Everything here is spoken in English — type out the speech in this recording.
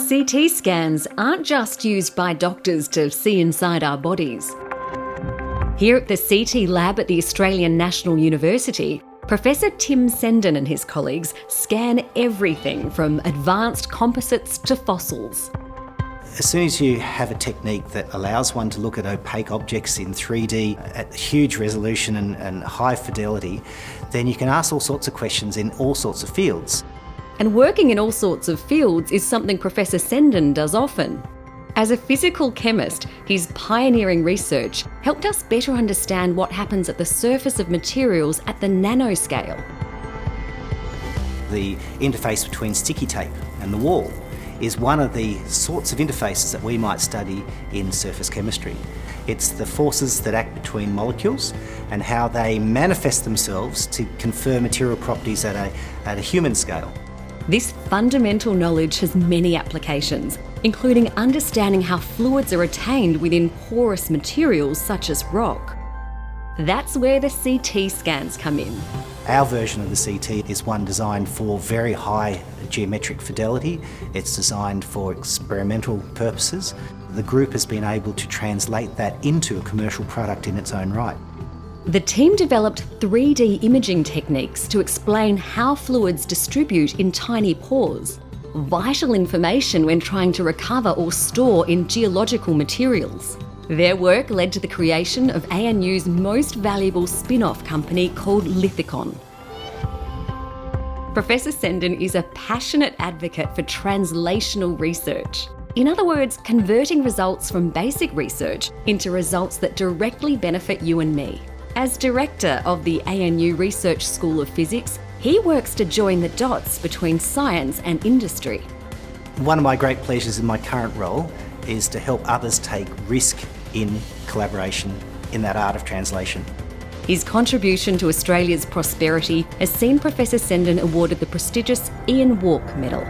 CT scans aren't just used by doctors to see inside our bodies. Here at the CT lab at the Australian National University, Professor Tim Senden and his colleagues scan everything from advanced composites to fossils. As soon as you have a technique that allows one to look at opaque objects in 3D at huge resolution and high fidelity, then you can ask all sorts of questions in all sorts of fields. And working in all sorts of fields is something Professor Senden does often. As a physical chemist, his pioneering research helped us better understand what happens at the surface of materials at the nanoscale. The interface between sticky tape and the wall is one of the sorts of interfaces that we might study in surface chemistry. It's the forces that act between molecules and how they manifest themselves to confer material properties at a human scale. This fundamental knowledge has many applications, including understanding how fluids are retained within porous materials such as rock. That's where the CT scans come in. Our version of the CT is one designed for very high geometric fidelity. It's designed for experimental purposes. The group has been able to translate that into a commercial product in its own right. The team developed 3D imaging techniques to explain how fluids distribute in tiny pores, vital information when trying to recover or store in geological materials. Their work led to the creation of ANU's most valuable spin-off company called Lithicon. Professor Senden is a passionate advocate for translational research. In other words, converting results from basic research into results that directly benefit you and me. As director of the ANU Research School of Physics, he works to join the dots between science and industry. One of my great pleasures in my current role is to help others take risk in collaboration in that art of translation. His contribution to Australia's prosperity has seen Professor Senden awarded the prestigious Ian Wark Medal.